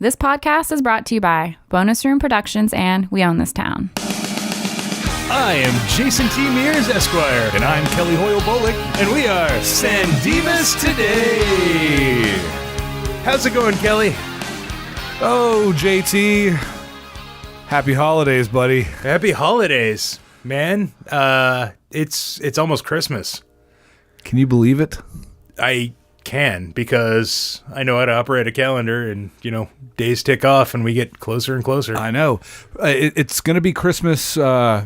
This podcast is brought to you by Bonus Room Productions and We Own This Town. I am Jason T. Mears, Esquire. And I'm Kelly Hoyle-Bullock. And we are Dimas Today. How's it going, Kelly? Oh, JT. Happy holidays, buddy. Happy holidays, man. It's almost Christmas. Can you believe it? I can, because I know how to operate a calendar, and days tick off and we get closer and closer. I know. It's going to be Christmas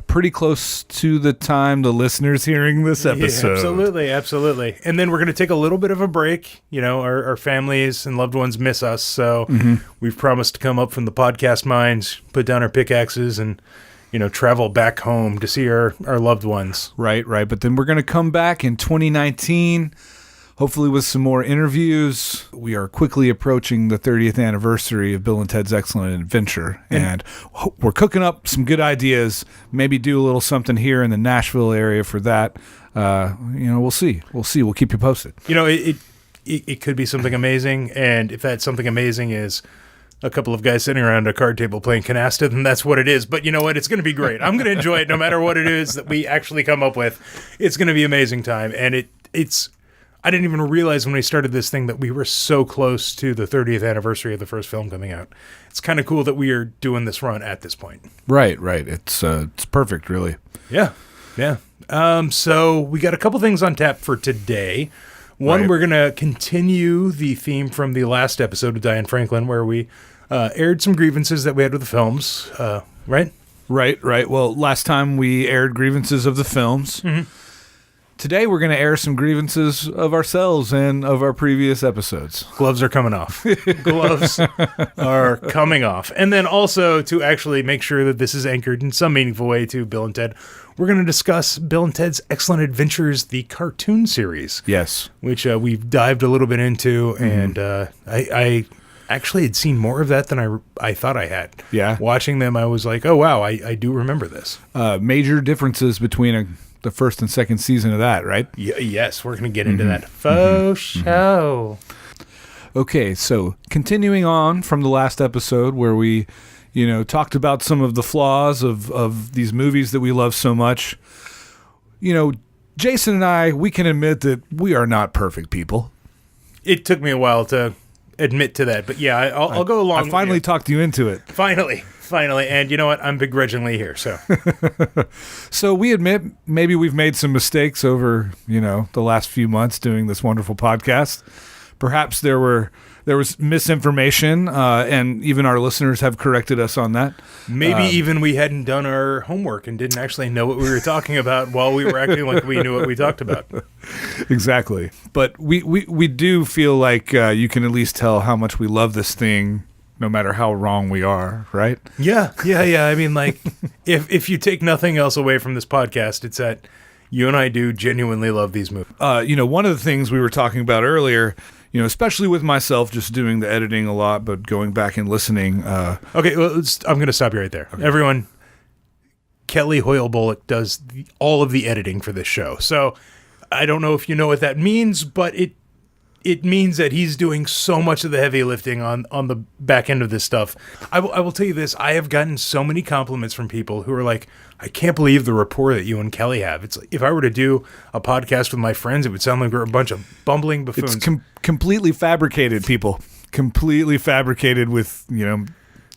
pretty close to the time the listeners hearing this episode. Yeah, absolutely. And then we're going to take a little bit of a break. Our families and loved ones miss us, so we've promised to come up from the podcast mines, put down our pickaxes, and travel back home to see our loved ones. Right. But then we're going to come back in 2019, hopefully with some more interviews. We are quickly approaching the 30th anniversary of Bill and Ted's Excellent Adventure, and we're cooking up some good ideas. Maybe do a little something here in the Nashville area for that. We'll see. We'll keep you posted. It could be something amazing, and if that something amazing is a couple of guys sitting around a card table playing canasta, then that's what it is. But you know what? It's going to be great. I'm going to enjoy it no matter what it is that we actually come up with. It's going to be amazing time, and it's. I didn't even realize when we started this thing that we were so close to the 30th anniversary of the first film coming out. It's kind of cool that we are doing this run at this point. Right. It's perfect, really. Yeah. So we got a couple things on tap for today. One, We're going to continue the theme from the last episode of Diane Franklin, where we aired some grievances that we had with the films, right? Right. Well, last time we aired grievances of the films. Mm-hmm. Today, we're going to air some grievances of ourselves and of our previous episodes. Gloves are coming off. Gloves are coming off. And then also, to actually make sure that this is anchored in some meaningful way to Bill and Ted, we're going to discuss Bill and Ted's Excellent Adventures, the cartoon series. Yes. Which we've dived a little bit into, and I actually had seen more of that than I thought I had. Yeah. Watching them, I was like, oh, wow, I do remember this. Major differences between the first and second season of that, right? Yes, we're going to get into that. Faux show. Okay, so continuing on from the last episode where we, talked about some of the flaws of these movies that we love so much. Jason and I, we can admit that we are not perfect people. It took me a while to admit to that, but yeah, I'll go along. I finally talked you into it. Finally, and you know what? I'm begrudgingly here, so. So we admit maybe we've made some mistakes over, the last few months doing this wonderful podcast. Perhaps there was misinformation, and even our listeners have corrected us on that. Maybe even we hadn't done our homework and didn't actually know what we were talking about while we were acting like we knew what we talked about. Exactly. But we do feel like you can at least tell how much we love this thing, no matter how wrong we are, right? Yeah. I mean, like, if you take nothing else away from this podcast, it's that you and I do genuinely love these movies. One of the things we were talking about earlier, especially with myself just doing the editing a lot, but going back and listening. Okay, well, I'm going to stop you right there. Okay. Everyone, Kelly Hoyle-Bullock does all of the editing for this show. So I don't know if you know what that means, but it means that he's doing so much of the heavy lifting on the back end of this stuff. I will tell you this. I have gotten so many compliments from people who are like, I can't believe the rapport that you and Kelly have. It's like, if I were to do a podcast with my friends, it would sound like we're a bunch of bumbling buffoons. It's completely fabricated, people. Completely fabricated with,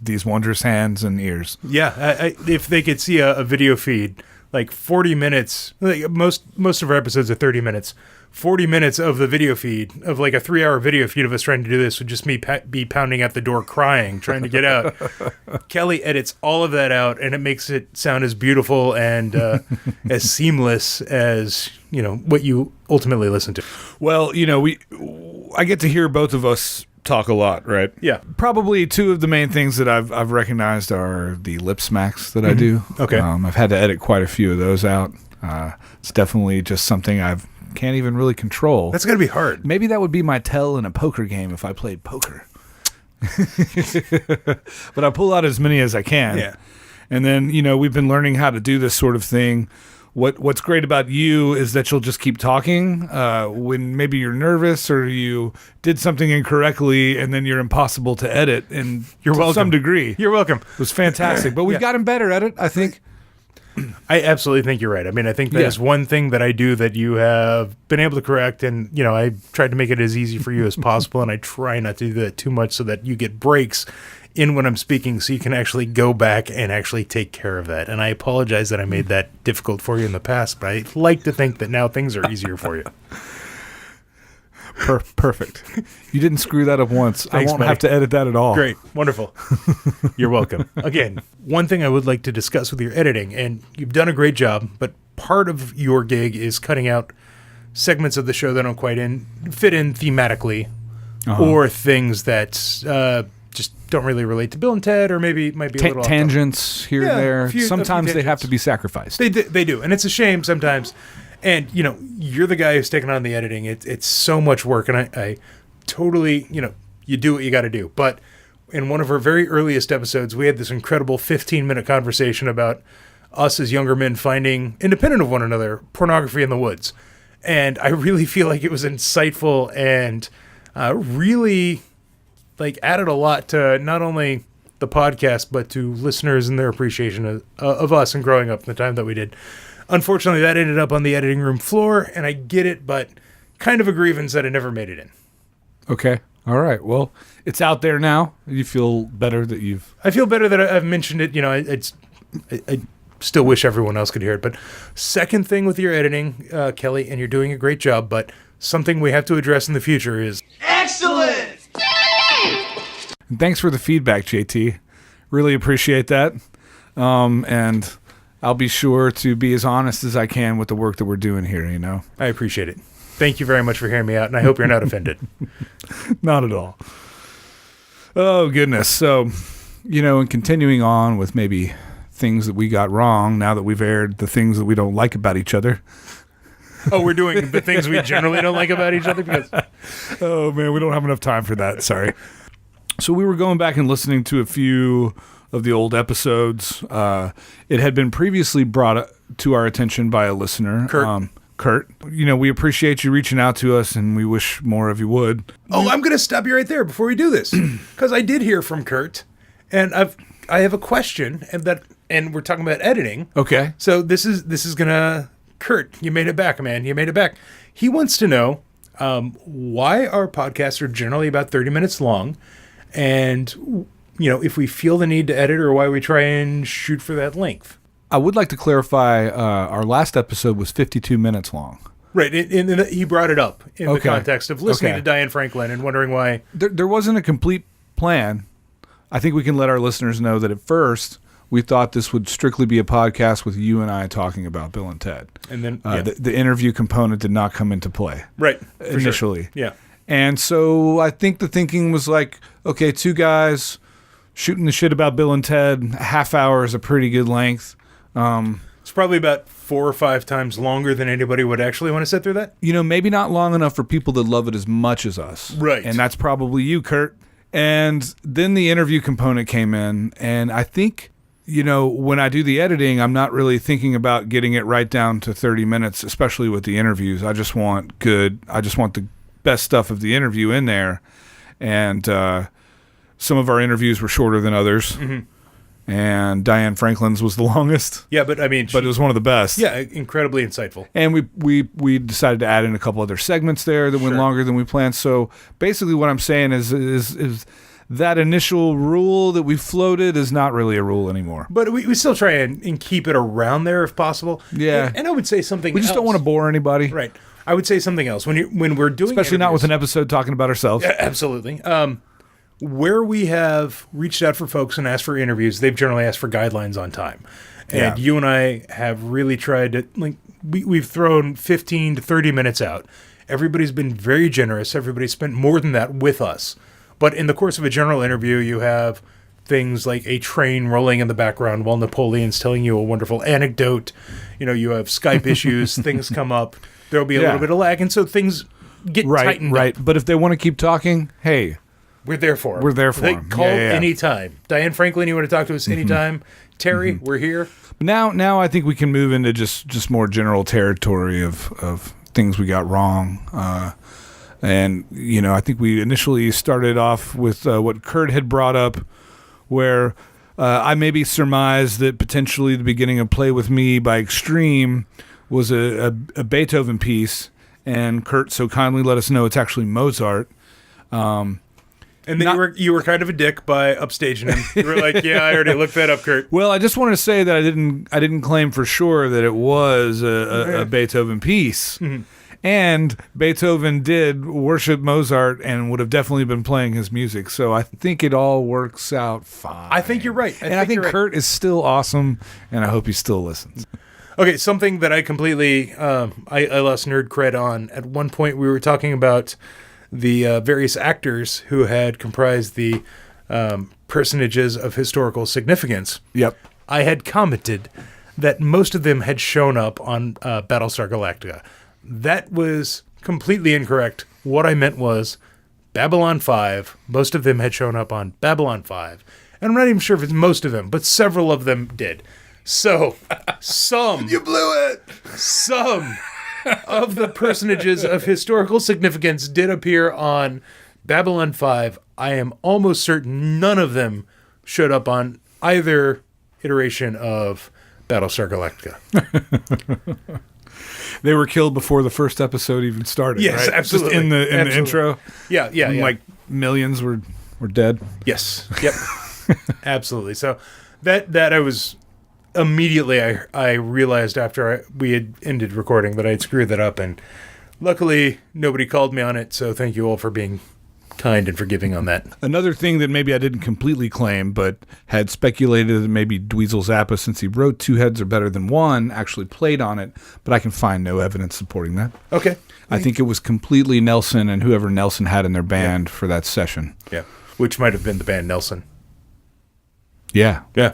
these wondrous hands and ears. Yeah. If they could see a video feed, like 40 minutes, like most of our episodes are 30 minutes. 40 minutes of the video feed, of like a 3-hour video feed of us trying to do this, would just me be pounding at the door crying, trying to get out. Kelly edits all of that out, and it makes it sound as beautiful and as seamless as, what you ultimately listen to. Well, I get to hear both of us talk a lot, right? Yeah. Probably two of the main things that I've recognized are the lip smacks that I do. Okay. I've had to edit quite a few of those out. It's definitely just something can't even really control. That's gotta be hard. Maybe that would be my tell in a poker game if I played poker. But I pull out as many as I can. Yeah. And then, we've been learning how to do this sort of thing What's great about you is that you'll just keep talking when maybe you're nervous or you did something incorrectly, and then you're impossible to edit. And You're to welcome. some degree, You're welcome. it was fantastic. But we've gotten better at it, I think. I absolutely think you're right. I mean, I think that Yeah. is one thing that I do that you have been able to correct. And, I tried to make it as easy for you as possible. And I try not to do that too much so that you get breaks in when I'm speaking so you can actually go back and actually take care of that. And I apologize that I made that difficult for you in the past, but I like to think that now things are easier for you. Perfect. You didn't screw that up once. Thanks, I won't buddy. have to edit that at all. Great. Wonderful. You're welcome. Again, one thing I would like to discuss with your editing, and you've done a great job, but part of your gig is cutting out segments of the show that don't quite fit in thematically or things that just don't really relate to Bill and Ted, or maybe might be a little Tangents here Yeah, and there. a few Sometimes they have tangents. to be sacrificed. They do, and it's a shame sometimes. And you're the guy who's taking on the editing. It's so much work, and I totally, you do what you got to do. But in one of our very earliest episodes, we had this incredible 15-minute conversation about us as younger men finding, independent of one another, pornography in the woods. And I really feel like it was insightful and really added a lot to not only the podcast, but to listeners and their appreciation of us and growing up in the time that we did. Unfortunately, that ended up on the editing room floor, and I get it, but kind of a grievance that it never made it in. Okay. All right. Well, it's out there now. You feel better that you've... I feel better that I've mentioned it. I still wish everyone else could hear it. But second thing with your editing, Kelly, and you're doing a great job, but something we have to address in the future is... Excellent! And thanks for the feedback, JT. Really appreciate that. And I'll be sure to be as honest as I can with the work that we're doing here, I appreciate it. Thank you very much for hearing me out, and I hope you're not offended. Not at all. Oh, goodness. So, and continuing on with maybe things that we got wrong now that we've aired the things that we don't like about each other. Oh, we're doing the things we generally don't like about each other? Because Oh, man, we don't have enough time for that. Sorry. So we were going back and listening to a few of the old episodes. It had been previously brought to our attention by a listener. Kurt. We appreciate you reaching out to us, and we wish more of you would. Oh, I'm going to stop you right there before we do this, because I did hear from Kurt, and I have a question, and we're talking about editing. Okay. So this is gonna Kurt. You made it back, man. You made it back. He wants to know why our podcasts are generally about 30 minutes long, and if we feel the need to edit, or why we try and shoot for that length. I would like to clarify, our last episode was 52 minutes long. Right, and he brought it up in the Okay. context of listening Okay. to Diane Franklin and wondering why. There wasn't a complete plan. I think we can let our listeners know that at first we thought this would strictly be a podcast with you and I talking about Bill and Ted. And then The interview component did not come into play. right for initially. sure. Yeah. And so I think the thinking was like, okay, two guys shooting the shit about Bill and Ted, a half hour is a pretty good length. It's probably about 4 or 5 times longer than anybody would actually want to sit through that. Maybe not long enough for people that love it as much as us. Right. And that's probably you, Kurt. And then the interview component came in, and I think, when I do the editing, I'm not really thinking about getting it right down to 30 minutes, especially with the interviews. I just want the best stuff of the interview in there. And some of our interviews were shorter than others. Mm-hmm. And Diane Franklin's was the longest. Yeah, but I mean, But it was one of the best. yeah, incredibly insightful. And we decided to add in a couple other segments there that went Sure. longer than we planned. So basically what I'm saying is that initial rule that we floated is not really a rule anymore. But we still try and keep it around there if possible. Yeah. And I would say something We just don't else. want to bore anybody. Right. I would say something else. When we're doing Especially not with an interviews- episode talking about ourselves. Yeah, absolutely. Where we have reached out for folks and asked for interviews, they've generally asked for guidelines on time. And Yeah. you and I have really tried to, we've thrown 15 to 30 minutes out. Everybody's been very generous. Everybody spent more than that with us. But in the course of a general interview, you have things like a train rolling in the background while Napoleon's telling you a wonderful anecdote. You have Skype issues, things come up. There'll be a Yeah. little bit of lag. And so things get tightened up. Right. But if they want to keep talking, hey, we're there for them. We're there for them. Call anytime. Diane Franklin, you want to talk to us anytime? Terry, we're here. Now I think we can move into just more general territory of things we got wrong. And, I think we initially started off with what Kurt had brought up, where I maybe surmised that potentially the beginning of Play With Me by Extreme was a Beethoven piece, and Kurt so kindly let us know it's actually Mozart. And then you were kind of a dick by upstaging him. You were like, "Yeah, I already looked that up, Kurt." Well, I just want to say that I didn't claim for sure that it was a Beethoven piece. Mm-hmm. And Beethoven did worship Mozart and would have definitely been playing his music. So I think it all works out fine. I think you're right. I think Kurt is still awesome, and I hope he still listens. Okay, something that I completely I lost nerd cred on. At one point, we were talking about the various actors who had comprised the personages of historical significance. Yep. I had commented that most of them had shown up on Battlestar Galactica. That was completely incorrect. What I meant was Babylon 5. Most of them had shown up on Babylon 5. And I'm not even sure if it's most of them, but several of them did. So, some... You blew it! Some of the personages of historical significance did appear on Babylon 5. I am almost certain none of them showed up on either iteration of Battlestar Galactica. They were killed before the first episode even started. Yes, right? absolutely. Just in the intro. Yeah. Like millions were dead. Yes. Yep. Absolutely. So that I was immediately I realized after we had ended recording that I had screwed that up, and luckily nobody called me on it. So thank you all for being kind and forgiving on that. Another thing that maybe I didn't completely claim, but had speculated that maybe Dweezil Zappa, since he wrote Two Heads Are Better Than One, actually played on it, but I can find no evidence supporting that. Okay. I think it was completely Nelson and whoever Nelson had in their band for that session. Yeah. Which might have been the band Nelson. Yeah. Yeah.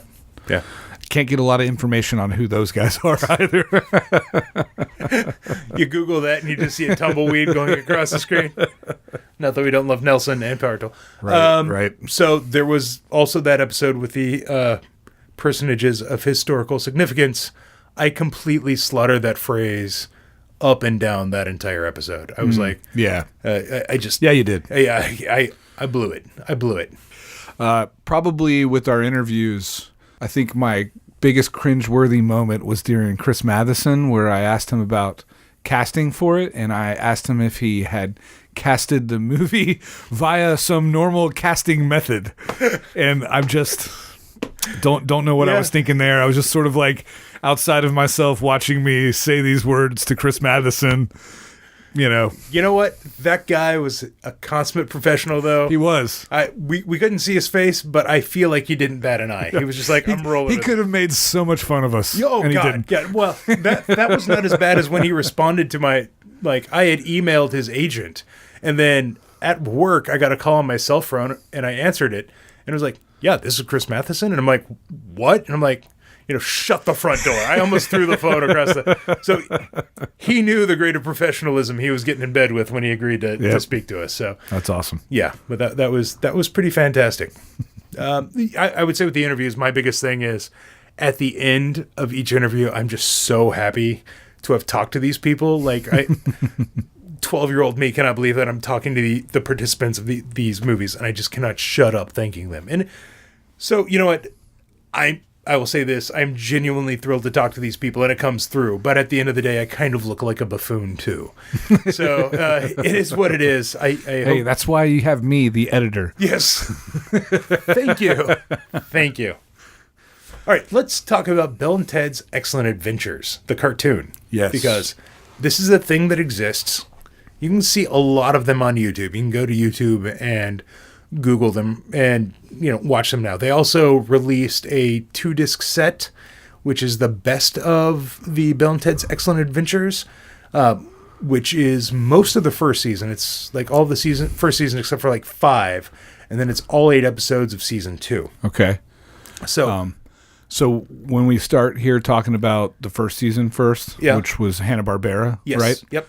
Can't get a lot of information on who those guys are either. You Google that and you just see a tumbleweed going across the screen. Not that we don't love Nelson and Power Tool. Right. So there was also that episode with the personages of historical significance. I completely slaughtered that phrase up and down that entire episode. I was like, yeah. I just... Yeah, you did. I blew it. I blew it. Probably with our interviews, I think my biggest cringeworthy moment was during Chris Matheson, where I asked him about casting for it, and I asked him if he had casted the movie via some normal casting method. And I'm just don't know what I was thinking there. I was just sort of like outside of myself watching me say these words to Chris Matheson. You know what? That guy was a consummate professional, though. He was. We couldn't see his face, but I feel like he didn't bat an eye. He was just like, I'm rolling. He could have made so much fun of us. Oh, and God. He didn't. Yeah, well, that was not as bad as when he responded to my, I had emailed his agent, and then at work, I got a call on my cell phone, and I answered it, and it was like, yeah, this is Chris Matheson. And I'm like, what? And I'm like, shut the front door. I almost threw the phone across the... So he knew the grade of professionalism he was getting in bed with when he agreed to speak to us. So that's awesome. Yeah, but that was pretty fantastic. I would say with the interviews, my biggest thing is at the end of each interview, I'm just so happy to have talked to these people. 12-year-old me cannot believe that I'm talking to the participants of these movies, and I just cannot shut up thanking them. And so, you know what? I will say this, I'm genuinely thrilled to talk to these people, and it comes through. But at the end of the day, I kind of look like a buffoon, too. So it is what it is. Hey, that's why you have me, the editor. Yes. Thank you. Thank you. All right, let's talk about Bill and Ted's Excellent Adventures, the cartoon. Yes. Because this is a thing that exists. You can see a lot of them on YouTube. You can go to YouTube and Google them and watch them now. They also released a 2-disc set, which is the best of the Bill and Ted's Excellent Adventures, which is most of the first season. It's like all the first season except for 5, and then it's all 8 episodes of season 2. Okay. So when we start here talking about the first season first, which was Hanna-Barbera, yes. right? Yep.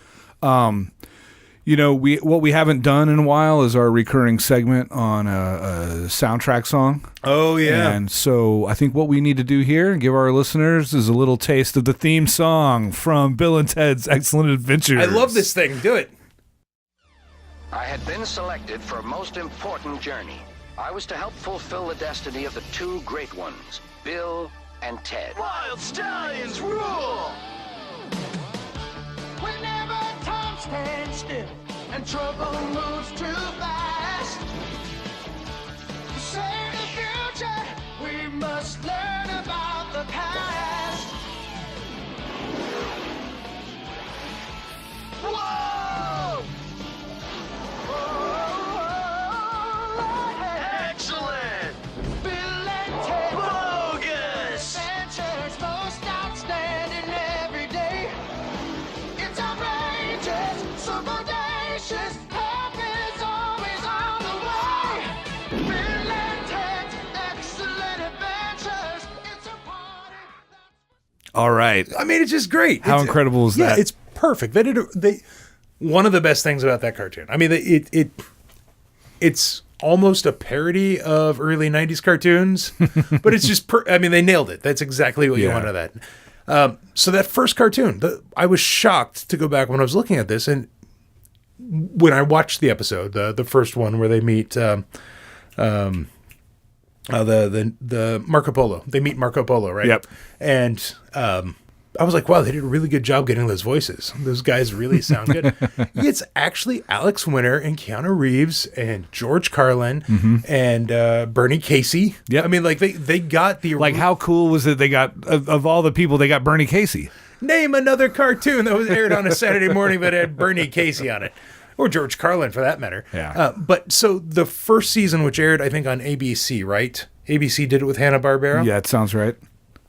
You know, what we haven't done in a while is our recurring segment on a soundtrack song. Oh, yeah. And so I think what we need to do here and give our listeners is a little taste of the theme song from Bill and Ted's Excellent Adventures. I love this thing. Do it. I had been selected for a most important journey. I was to help fulfill the destiny of the two great ones, Bill and Ted. Wild stallions rule! Whenever time stands still and trouble moves too fast, to save the future, we must learn about the past. Whoa! Excellent! Bill and Ted. Bogus! Adventures most outstanding every day. It's outrageous, so bodacious. Help is always on the way. Bill and Ted's Excellent Adventures. It's a party. All right. I mean, it's just great. How incredible is that? Yeah, it's perfect. They one of the best things about that cartoon. I mean, it's almost a parody of early 90s cartoons, but it's just I mean, they nailed it. That's exactly what you want out of that. So that first cartoon, I was shocked to go back when I was looking at this, and when I watched the episode, the first one where they meet the Marco Polo. They meet Marco Polo, right? Yep. And I was like, wow, they did a really good job getting those voices. Those guys really sound good. It's actually Alex Winter and Keanu Reeves and George Carlin and Bernie Casey. Yep. I mean, like they got the Like, how cool was it they got, of all the people, they got Bernie Casey? Name another cartoon that was aired on a Saturday morning that had Bernie Casey on it. Or George Carlin, for that matter. Yeah. But so the first season, which aired, I think, on ABC, right? ABC did it with Hanna-Barbera. Yeah, it sounds right.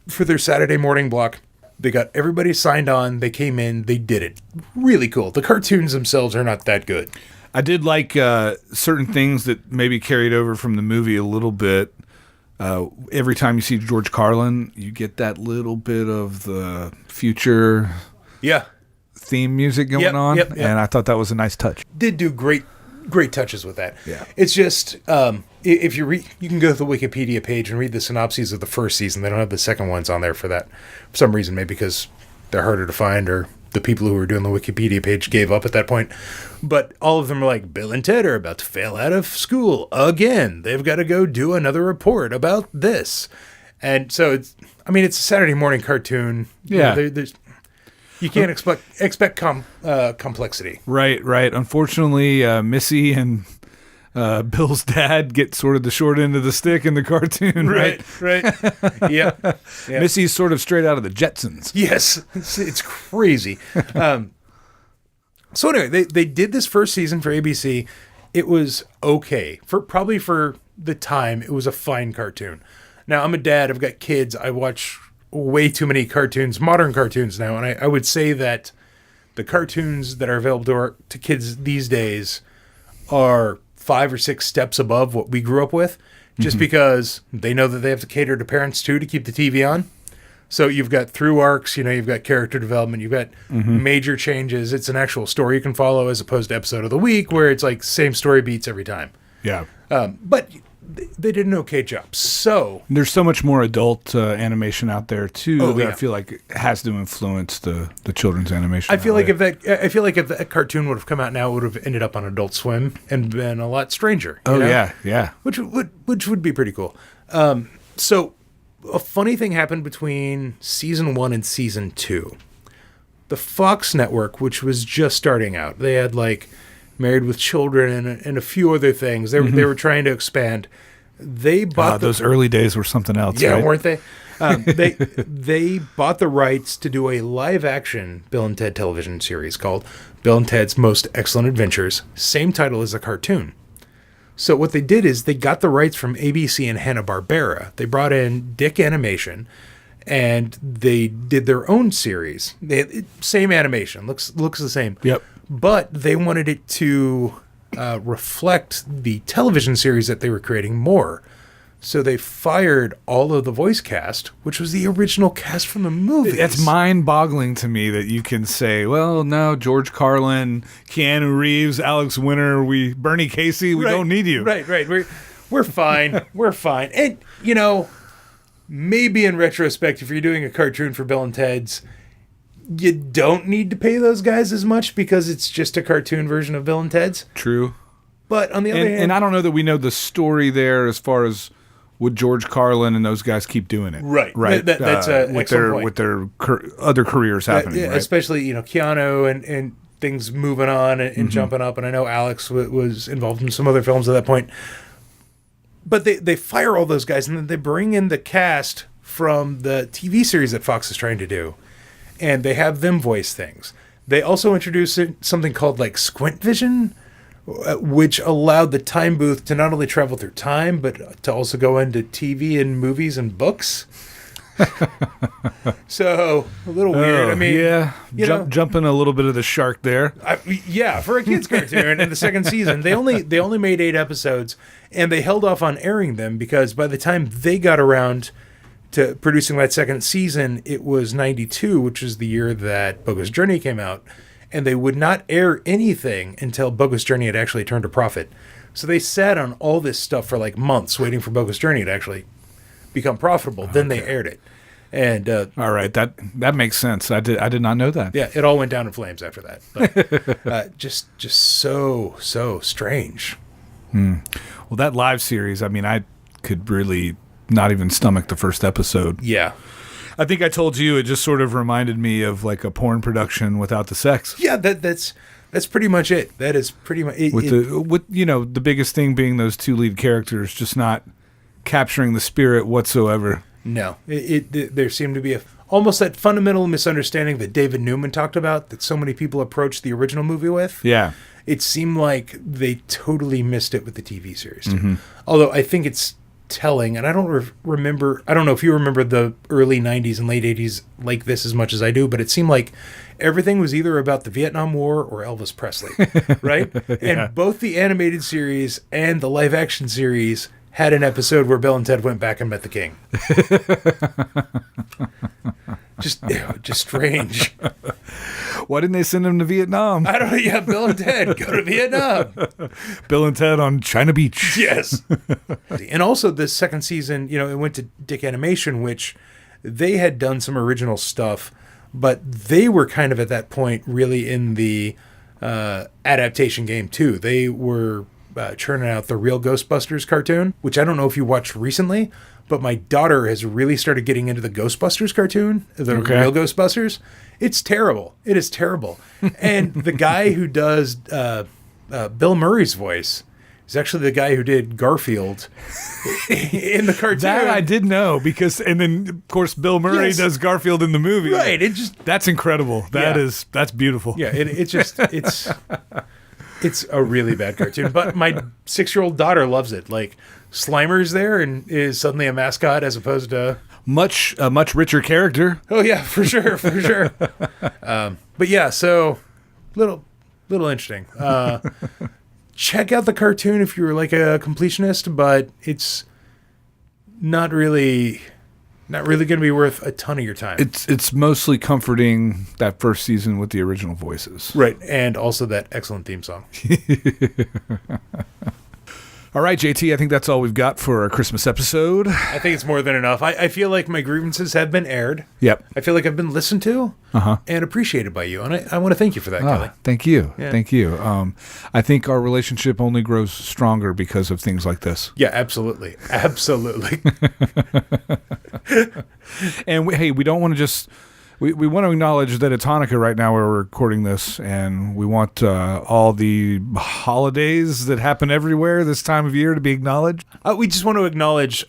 For their Saturday morning block. They got everybody signed on. They came in. They did it. Really cool. The cartoons themselves are not that good. I did like certain things that maybe carried over from the movie a little bit. Every time you see George Carlin, you get that little bit of the future theme music going on. Yep. And I thought that was a nice touch. Did do great touches with that. Yeah. It's just, if you read, you can go to the Wikipedia page and read the synopses of the first season. They don't have the second ones on there for that. For some reason, maybe because they're harder to find, or the people who were doing the Wikipedia page gave up at that point. But all of them are like, Bill and Ted are about to fail out of school again. They've got to go do another report about this. And so it's a Saturday morning cartoon. Yeah. You can't expect complexity. Right. Unfortunately, Missy and Bill's dad get sort of the short end of the stick in the cartoon, right? Right. Yeah. Missy's sort of straight out of the Jetsons. Yes. It's crazy. So anyway, they did this first season for ABC. It was okay. Probably for the time, it was a fine cartoon. Now, I'm a dad. I've got kids. I watch way too many cartoons, modern cartoons now, and I would say that the cartoons that are available to kids these days are 5 or 6 steps above what we grew up with, just because they know that they have to cater to parents too to keep the TV on. So you've got through arcs, you've got character development, you've got major changes. It's an actual story you can follow as opposed to episode of the week where it's like same story beats every time. Yeah. But they did an okay job. So there's so much more adult animation out there too that yeah. I feel like has to influence the children's animation. I feel like if that cartoon would have come out now, it would have ended up on Adult Swim and been a lot stranger. You know? Yeah. Which would be pretty cool. So a funny thing happened between season 1 and season 2. The Fox network, which was just starting out, they had like Married with Children and a few other things. They were trying to expand. They bought those early days were something else. Yeah, right? weren't they? They bought the rights to do a live-action Bill and Ted television series called Bill and Ted's Most Excellent Adventures. Same title as the cartoon. So what they did is they got the rights from ABC and Hanna-Barbera. They brought in Dick Animation, and they did their own series. Same animation, looks the same. Yep. But they wanted it to reflect the television series that they were creating more. So they fired all of the voice cast, which was the original cast from the movie. It's mind-boggling to me that you can say, well, no, George Carlin, Keanu Reeves, Alex Winter, Bernie Casey, we don't need you. Right. We're fine. We're fine. And, maybe in retrospect, if you're doing a cartoon for Bill and Ted's, you don't need to pay those guys as much because it's just a cartoon version of Bill and Ted's. True. But on the other hand... And I don't know that we know the story there as far as would George Carlin and those guys keep doing it. Right. That's with their other careers happening, right? Especially, Keanu and things moving on and jumping up. And I know Alex was involved in some other films at that point. But they fire all those guys and then they bring in the cast from the TV series that Fox is trying to do. And they have them voice things. They also introduced something called like Squint Vision, which allowed the time booth to not only travel through time, but to also go into TV and movies and books. So, a little weird. I mean, yeah, jumping a little bit of the shark there. For a kids' cartoon in the second season, they only made 8 episodes, and they held off on airing them because by the time they got around to producing that second season, it was 92, which is the year that Bogus Journey came out. And they would not air anything until Bogus Journey had actually turned a profit. So they sat on all this stuff for like months waiting for Bogus Journey to actually become profitable. Okay. Then they aired it. And all right, that makes sense. I did not know that. Yeah, it all went down in flames after that. But just so strange. Well, that live series, I mean, I could really not even stomach the first episode. Yeah. I think I told you it just sort of reminded me of like a porn production without the sex. Yeah, that's pretty much it. That is pretty much it. With the biggest thing being those 2 lead characters just not capturing the spirit whatsoever. No, there seemed to be almost that fundamental misunderstanding that David Newman talked about that so many people approached the original movie with. Yeah, it seemed like they totally missed it with the TV series too. Mm-hmm. Although I think it's telling, and I don't remember. I don't know if you remember the early 90s and late 80s like this as much as I do, but it seemed like everything was either about the Vietnam War or Elvis Presley, right? Yeah. And both the animated series and the live action series had an episode where Bill and Ted went back and met the king. just strange. Why didn't they send him to Vietnam? I don't know. Yeah, Bill and Ted go to Vietnam. Bill and Ted on China Beach. Yes. And also the second season, it went to Dick Animation, which they had done some original stuff, but they were kind of at that point really in the adaptation game too. They were churning out the Real Ghostbusters cartoon, which I don't know if you watched recently, but my daughter has really started getting into the Ghostbusters cartoon, the Real Ghostbusters. It's terrible. It is terrible. And the guy who does Bill Murray's voice is actually the guy who did Garfield in the cartoon. That I did know and then of course Bill Murray does Garfield in the movie. Right. That's incredible. That's beautiful. Yeah. It's a really bad cartoon, but my 6-year-old daughter loves it. Like Slimer's there and is suddenly a mascot as opposed to a much richer character. Oh yeah, for sure. But yeah, so little interesting. Check out the cartoon if you're like a completionist, but it's not really going to be worth a ton of your time. It's mostly comforting that first season with the original voices. Right, and also that excellent theme song. All right, JT, I think that's all we've got for our Christmas episode. I think it's more than enough. I feel like my grievances have been aired. Yep. I feel like I've been listened to and appreciated by you, and I want to thank you for that, Kelly. Thank you. Yeah. Thank you. I think our relationship only grows stronger because of things like this. Yeah, absolutely. Absolutely. And we don't want to just... We want to acknowledge that it's Hanukkah right now where we're recording this, and we want all the holidays that happen everywhere this time of year to be acknowledged. We just want to acknowledge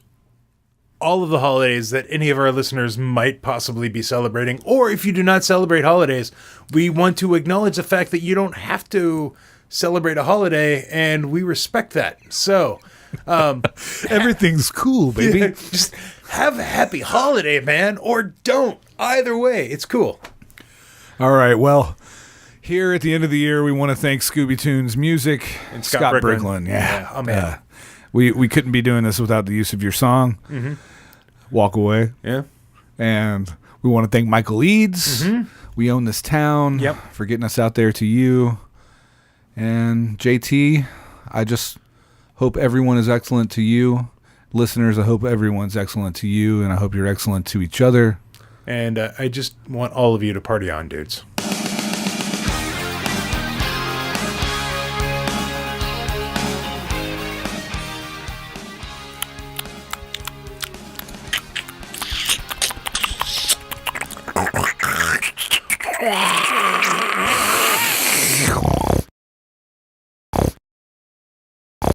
all of the holidays that any of our listeners might possibly be celebrating, or if you do not celebrate holidays, we want to acknowledge the fact that you don't have to celebrate a holiday, and we respect that. So... everything's cool, baby. Yeah, just have a happy holiday, man, or don't. Either way, it's cool. All right, well, here at the end of the year, we want to thank Scooby Tunes Music and Scott Bricklin. Yeah. Oh, man. We couldn't be doing this without the use of your song, Walk Away. Yeah. And we want to thank Michael Eads. We Own This Town. Yep. For getting us out there to you. And JT, I just hope everyone is excellent to you. Listeners, I hope everyone's excellent to you, and I hope you're excellent to each other. And I just want all of you to party on, dudes. Yeah.